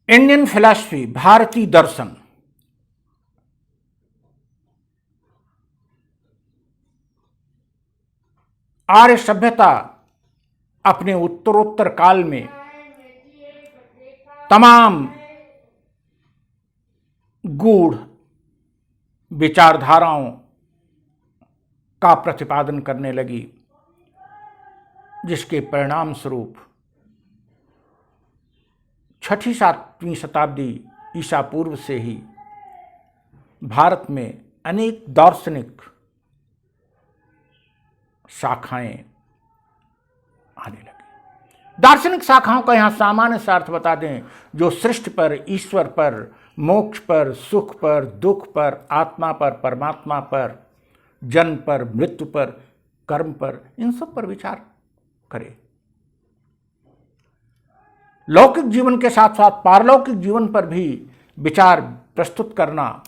Indian philosophy, भारतीय दर्शन, आर्य सभ्यता अपने उत्तरोत्तर काल में तमाम गूढ़ विचारधाराओं का प्रतिपादन करने लगी, जिसके परिणाम स्वरूप 6ठी-7वीं शताब्दी ईसा पूर्व से ही भारत में अनेक दार्शनिक शाखाएं आने लगी। दार्शनिक शाखाओं का यहाँ सामान्य सा अर्थ बता दें, जो सृष्टि पर, ईश्वर पर, मोक्ष पर, सुख पर, दुख पर, आत्मा पर, परमात्मा पर, जन्म पर, मृत्यु पर, कर्म पर, इन सब पर विचार करे। लौकिक जीवन के साथ साथ पारलौकिक जीवन पर भी विचार प्रस्तुत करना,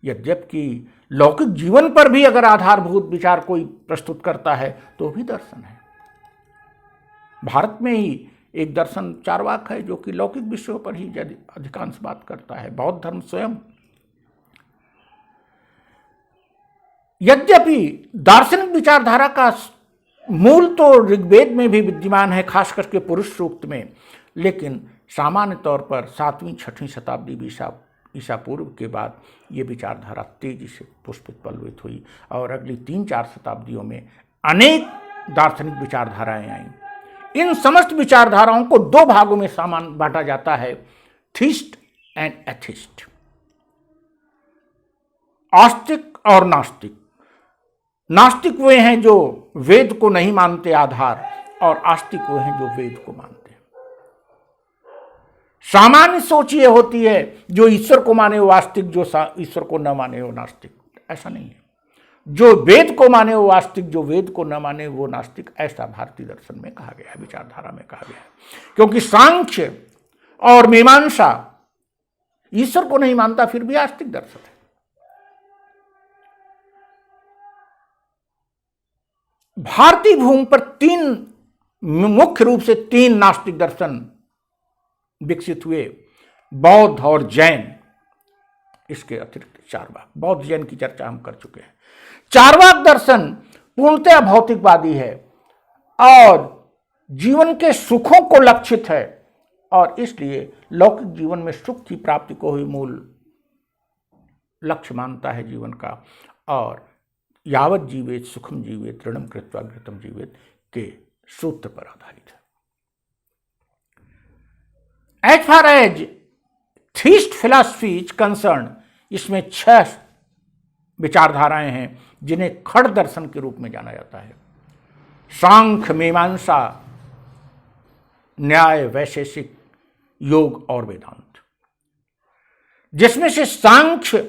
यद्यपि लौकिक जीवन पर भी अगर आधारभूत विचार कोई प्रस्तुत करता है तो भी दर्शन है। भारत में ही एक दर्शन चार्वाक है, जो कि लौकिक विषयों पर ही अधिकांश बात करता है। बौद्ध धर्म स्वयं, यद्यपि दार्शनिक विचारधारा का मूल तो ऋग्वेद में भी विद्यमान है, खास करके पुरुष सूक्त में, लेकिन सामान्य तौर पर 7वीं-6ठी शताब्दी ईसा पूर्व के बाद ये विचारधारा तेजी से पुष्पित पल्लवित हुई और अगली 3-4 शताब्दियों में अनेक दार्शनिक विचारधाराएं आईं। इन समस्त विचारधाराओं को 2 भागों में बांटा जाता है, थीस्ट एंड एथिस्ट, आस्तिक और नास्तिक। नास्तिक वे हैं जो वेद को नहीं मानते आधार, और आस्तिक वे हैं जो वेद को मानते हैं। सामान्य सोच ये होती है, जो ईश्वर को माने वो आस्तिक, जो ईश्वर को न माने वो नास्तिक। ऐसा नहीं है। जो वेद को माने वो आस्तिक, जो वेद को न माने वो नास्तिक, ऐसा भारतीय दर्शन में कहा गया है, विचारधारा में कहा गया है। क्योंकि सांख्य और मीमांसा ईश्वर को नहीं मानता, फिर भी आस्तिक दर्शन है। भारतीय भूमि पर मुख्य रूप से 3 नास्तिक दर्शन विकसित हुए, बौद्ध और जैन। इसके अतिरिक्त चार्वाक, बौद्ध जैन की चर्चा हम कर चुके हैं। चार्वाक दर्शन पूर्णतः भौतिकवादी है और जीवन के सुखों को लक्षित है, और इसलिए लौकिक जीवन में सुख की प्राप्ति को ही मूल लक्ष्य मानता है जीवन का, और यावत जीवेत सुखम जीवेत ऋणम कृत्वा घृतम जीवेत के सूत्र पर आधारित है। As far as theist philosophy is concern, इसमें 6 विचारधाराएं हैं जिन्हें खड़ दर्शन के रूप में जाना जाता है। सांख्य, मीमांसा, न्याय, वैशेषिक, योग और वेदांत। जिसमें से सांख्य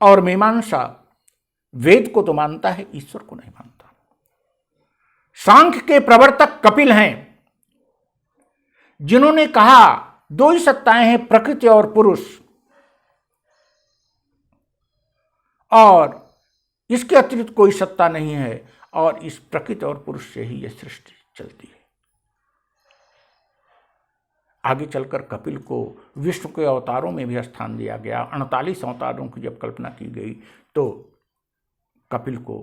और मीमांसा वेद को तो मानता है, ईश्वर को नहीं मानता। सांख्य के प्रवर्तक कपिल हैं, जिन्होंने कहा 2 ही सत्ताएं हैं, प्रकृति और पुरुष, और इसके अतिरिक्त कोई सत्ता नहीं है, और इस प्रकृति और पुरुष से ही यह सृष्टि चलती है। आगे चलकर कपिल को विष्णु के अवतारों में भी स्थान दिया गया। 48 अवतारों की जब कल्पना की गई तो कपिल को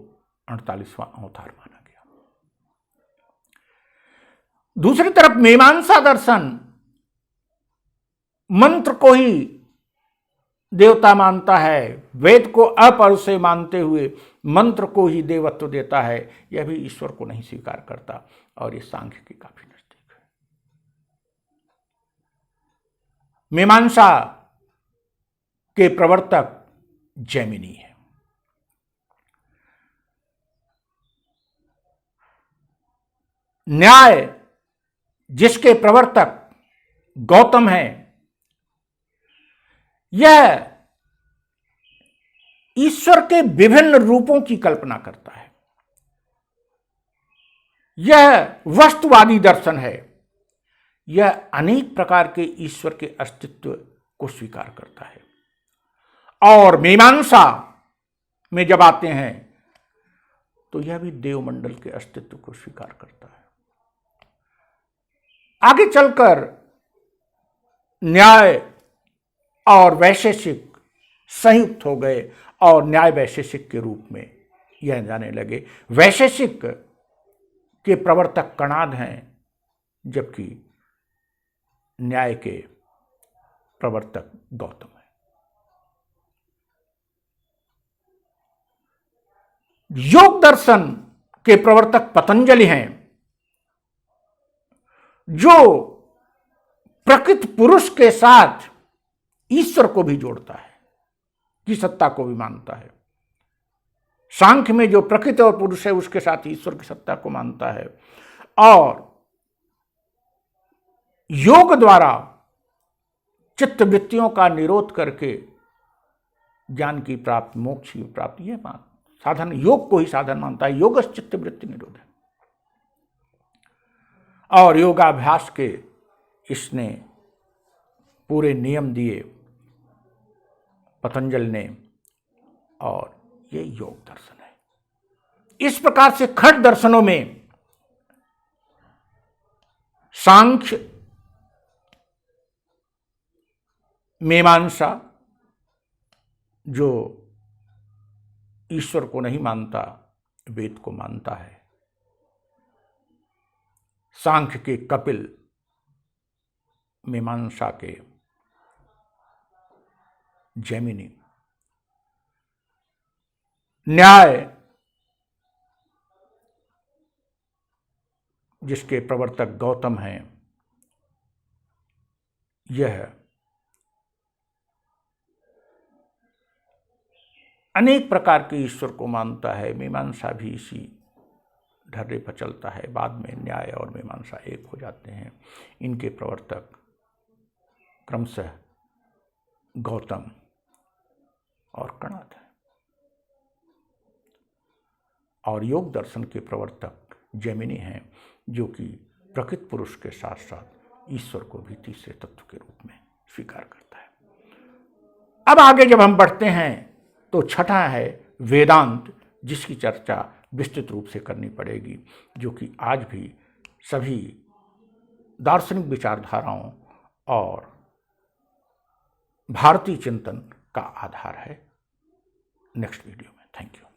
48वां अवतार माना गया। दूसरी तरफ मीमांसा दर्शन मंत्र को ही देवता मानता है, वेद को अपर से मानते हुए मंत्र को ही देवत्व देता है। यह भी ईश्वर को नहीं स्वीकार करता, और ये सांख्य के काफी नजदीक है। मीमांसा के प्रवर्तक जैमिनी है। न्याय जिसके प्रवर्तक गौतम है, यह ईश्वर के विभिन्न रूपों की कल्पना करता है। यह वस्तुवादी दर्शन है। यह अनेक प्रकार के ईश्वर के अस्तित्व को स्वीकार करता है। और मीमांसा में जब आते हैं तो यह भी देवमंडल के अस्तित्व को स्वीकार करता है। आगे चलकर न्याय और वैशेषिक संयुक्त हो गए और न्याय वैशेषिक के रूप में यह जाने लगे। वैशेषिक के प्रवर्तक कणाद हैं, जबकि न्याय के प्रवर्तक गौतम है। योग दर्शन के प्रवर्तक पतंजलि हैं, जो प्रकृत पुरुष के साथ ईश्वर को भी जोड़ता है, की सत्ता को भी मानता है। सांख्य में जो प्रकृति और पुरुष है उसके साथ ईश्वर की सत्ता को मानता है, और योग द्वारा चित्तवृत्तियों का निरोध करके ज्ञान की प्राप्ति, मोक्ष की प्राप्ति, यह साधन, योग को ही साधन मानता है। योगश्च चित्तवृत्ति निरोध है। और योगाभ्यास के इसने पूरे नियम दिए पतंजलि ने, और ये योग दर्शन है। इस प्रकार से खट दर्शनों में सांख्य, मीमांसा जो ईश्वर को नहीं मानता, वेद को मानता है, सांख्य के कपिल, मीमांसा के जैमिनी, न्याय जिसके प्रवर्तक गौतम हैं, यह अनेक प्रकार के ईश्वर को मानता है। मीमांसा भी इसी ढर्रे पर चलता है। बाद में न्याय और मीमांसा एक हो जाते हैं। इनके प्रवर्तक क्रमशः गौतम और कणाद है, और योग दर्शन के प्रवर्तक जैमिनी हैं, जो कि प्रकृत पुरुष के साथ साथ ईश्वर को भी तीसरे तत्व के रूप में स्वीकार करता है। अब आगे जब हम बढ़ते हैं तो छठा है वेदांत, जिसकी चर्चा विस्तृत रूप से करनी पड़ेगी, जो कि आज भी सभी दार्शनिक विचारधाराओं और भारतीय चिंतन का आधार है। नेक्स्ट वीडियो में। Thank you.